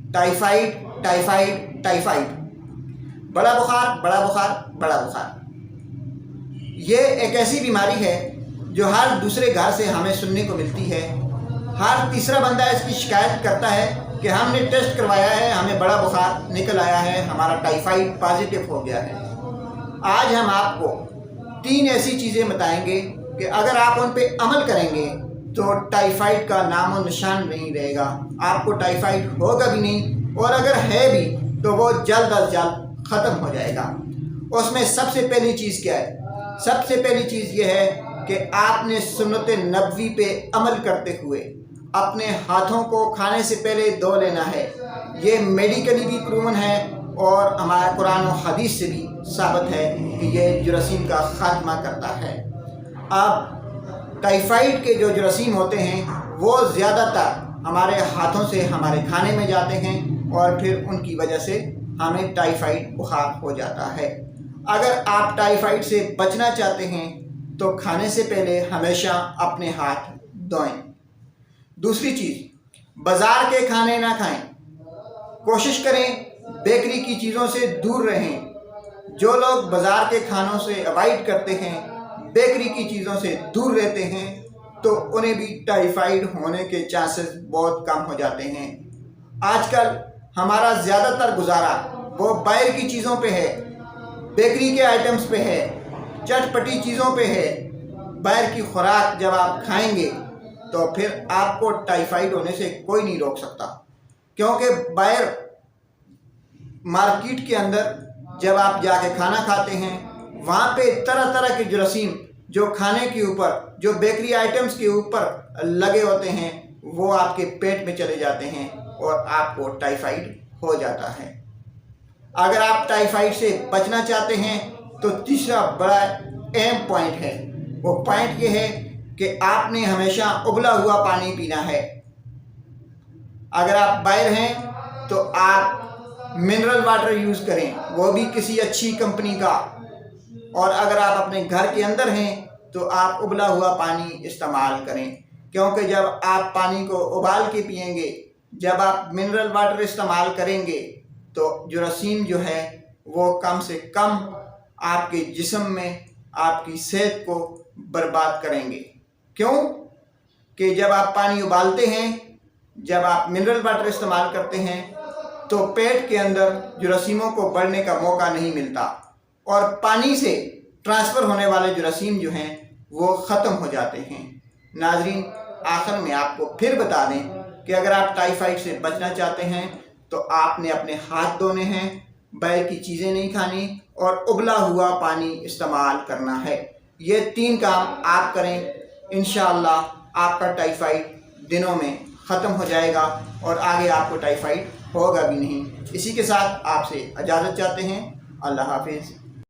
Typhoid typhoid typhoid, बड़ा बुखार बड़ा बुखार बड़ा बुखार। ये एक ऐसी बीमारी है जो हर दूसरे घर से हमें सुनने को मिलती है। हर तीसरा बंदा इसकी शिकायत करता है कि हमने टेस्ट करवाया है, हमें बड़ा बुखार निकल आया है, हमारा टाइफाइड पॉजिटिव हो गया है। आज हम आपको 3 ऐसी चीज़ें बताएंगे कि अगर आप उन पे अमल करेंगे तो टाइफाइड का नामो निशान नहीं रहेगा, आपको टाइफाइड होगा भी नहीं, और अगर है भी तो वो जल्द अज जल्द ख़त्म हो जाएगा। उसमें सबसे पहली चीज़ क्या है? सबसे पहली चीज़ ये है कि आपने सुन्नत नबवी पे अमल करते हुए अपने हाथों को खाने से पहले धो लेना है। ये मेडिकली भी प्रूवन है और हमारा कुरान और हदीस से भी साबित है कि ये जरासीम का खात्मा करता है। अब टाइफाइड के जो जरासीम होते हैं वो ज़्यादातर हमारे हाथों से हमारे खाने में जाते हैं और फिर उनकी वजह से हमें टाइफाइड बुखार हो जाता है। अगर आप टाइफाइड से बचना चाहते हैं तो खाने से पहले हमेशा अपने हाथ धोएं। दूसरी चीज़, बाज़ार के खाने ना खाएं। कोशिश करें बेकरी की चीज़ों से दूर रहें। जो लोग बाज़ार के खानों से अवॉइड करते हैं, बेकरी की चीज़ों से दूर रहते हैं, तो उन्हें भी टाइफाइड होने के चांसेस बहुत कम हो जाते हैं। आजकल हमारा ज़्यादातर गुजारा वो बाहर की चीज़ों पे है, बेकरी के आइटम्स पे है, चटपटी चीज़ों पे है। बाहर की खुराक जब आप खाएंगे तो फिर आपको टाइफाइड होने से कोई नहीं रोक सकता, क्योंकि बाहर मार्केट के अंदर जब आप जाके खाना खाते हैं वहाँ पे तरह तरह के जरासीम जो खाने के ऊपर, जो बेकरी आइटम्स के ऊपर लगे होते हैं, वो आपके पेट में चले जाते हैं और आपको टाइफाइड हो जाता है। अगर आप टाइफाइड से बचना चाहते हैं तो तीसरा बड़ा अहम पॉइंट है। वो पॉइंट ये है कि आपने हमेशा उबला हुआ पानी पीना है। अगर आप बाहर हैं तो आप मिनरल वाटर यूज़ करें, वो भी किसी अच्छी कंपनी का, और अगर आप अपने घर के अंदर हैं तो आप उबला हुआ पानी इस्तेमाल करें, क्योंकि जब आप पानी को उबाल के पिएंगे, जब आप मिनरल वाटर इस्तेमाल करेंगे तो जरासीम जो है वो कम से कम आपके जिस्म में आपकी सेहत को बर्बाद करेंगे। क्यों? कि जब आप पानी उबालते हैं, जब आप मिनरल वाटर इस्तेमाल करते हैं तो पेट के अंदर जरासीमों को बढ़ने का मौका नहीं मिलता और पानी से ट्रांसफ़र होने वाले जरासीम जो हैं वो ख़त्म हो जाते हैं। नाज़रीन, आखिर में आपको फिर बता दें कि अगर आप टाइफाइड से बचना चाहते हैं तो आपने अपने हाथ धोने हैं, बाहर की चीज़ें नहीं खानी और उबला हुआ पानी इस्तेमाल करना है। ये 3 काम आप करें, इंशाअल्लाह आपका टाइफाइड दिनों में ख़त्म हो जाएगा और आगे आपको टाइफाइड होगा भी नहीं। इसी के साथ आपसे इजाज़त चाहते हैं। अल्लाह हाफिज़।